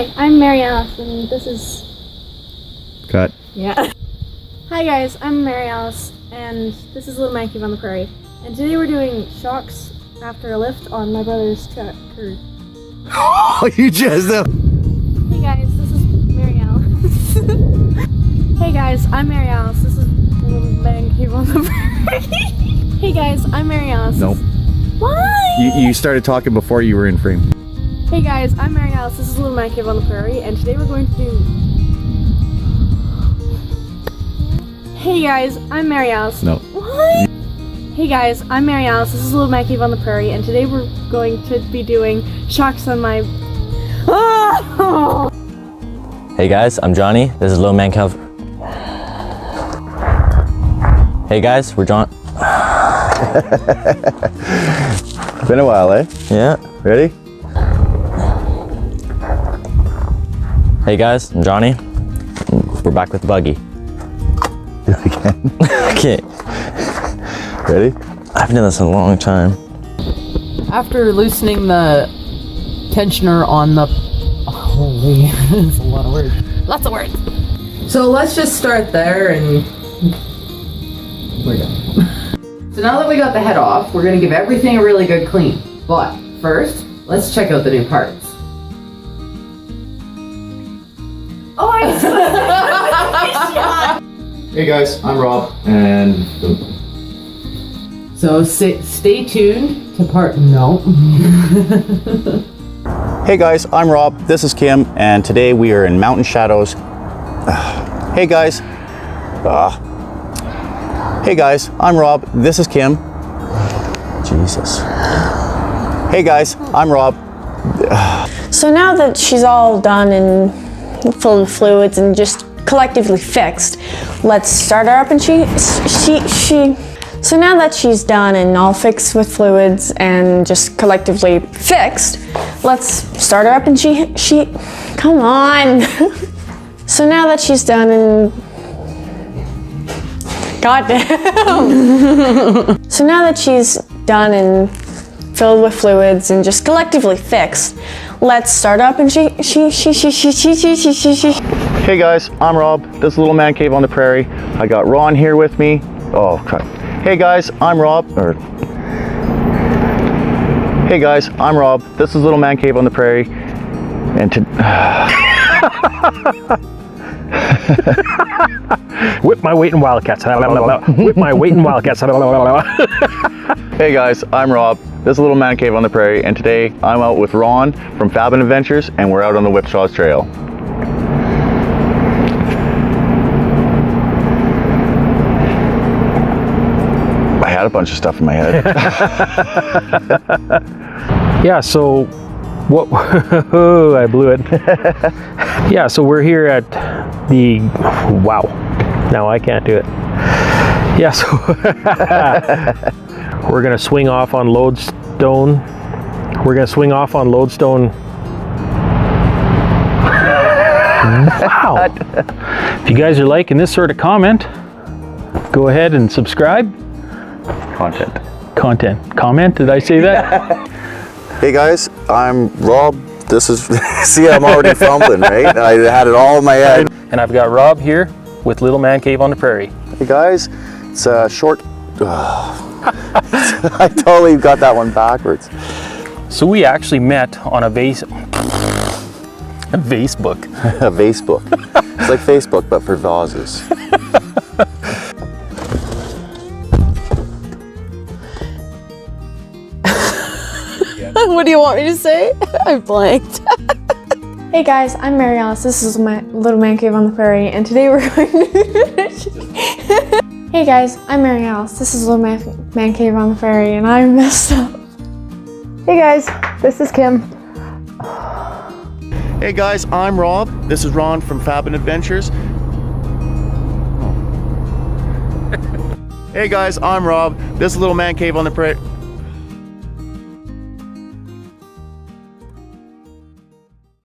Hi, I'm Mary Alice, and this is... Cut. Yeah. Hi guys, I'm Mary Alice, and this is Little Man Cave on the Prairie. And today we're doing shocks after a lift on my brother's truck. Oh, you just... Hey guys, this is Mary Alice. Hey guys, I'm Mary Alice. This is Little Man Cave on the Prairie. Hey guys, I'm Mary Alice. Nope. Why? You started talking before you were in frame. Hey guys, I'm Mary Alice. This is Little Man Cave on the Prairie, and today we're going to do... Hey guys, I'm Mary Alice. No. What? Hey guys, I'm Mary Alice. This is Little Man Cave on the Prairie, and today we're going to be doing shocks on my... Oh! Hey guys, I'm Johnny. This is Little Man Cave. Hey guys, we're John. Been a while, eh? Yeah. Ready? Hey guys, I'm Johnny. We're back with the buggy. Do it again. Okay. Ready? I haven't done this in a long time. After loosening the tensioner on the... Holy, that's a lot of words. Lots of words. So let's just start there and... We're done. So now that we got the head off, we're gonna give everything a really good clean. But first, let's check out the new parts. Oh, I Hey guys, I'm Rob, and... So stay tuned to part... No. Hey guys, I'm Rob, this is Kim, and today we are in Mountain Shadows. Hey guys. Hey guys, I'm Rob, this is Kim. Jesus. Hey guys, I'm Rob. So now that she's all done and full of fluids and just collectively fixed, let's start her up and So now that she's done and all fixed with fluids and just collectively fixed, let's start her up and come on. So now that she's done and goddamn. So now that she's done and filled with fluids and just collectively fixed, let's start up and Hey guys, I'm Rob, this is Little Man Cave on the Prairie. I got Ron here with me. Oh, crap. Hey guys, I'm Rob. Hey guys, I'm Rob. This is Little Man Cave on the Prairie. And Whip my weight in Wildcats. Whip my weight in Wildcats. Hey guys, I'm Rob. This is Little Man Cave on the Prairie, and today I'm out with Ron from Fabin Adventures, and we're out on the Whipshaws Trail. I had a bunch of stuff in my head. Yeah, so what? I blew it. Yeah, so we're here at the... Wow. Now I can't do it. Yeah, so we're gonna swing off on Lodestone. We're gonna swing off on Lodestone. Wow. If you guys are liking this sort of comment, go ahead and subscribe. Content. Comment, did I say that? Hey guys, I'm Rob. This is, see, I'm already fumbling, right? I had it all in my head. And I've got Rob here with Little Man Cave on the Prairie. Hey guys, it's a short, I totally got that one backwards. So we actually met on a Facebook. A vase book. It's like Facebook, but for vases. What do you want me to say? I blanked. Hey guys, I'm Mary Alice. This is my Little Man Cave on the Prairie, and today we're going to... Hey guys, I'm Mary Alice. This is Little Man Cave on the Prairie, and I messed up. Hey guys, this is Kim. Hey guys, I'm Rob. This is Ron from Fabin Adventures. Hey guys, I'm Rob. This is Little Man Cave on the Prairie.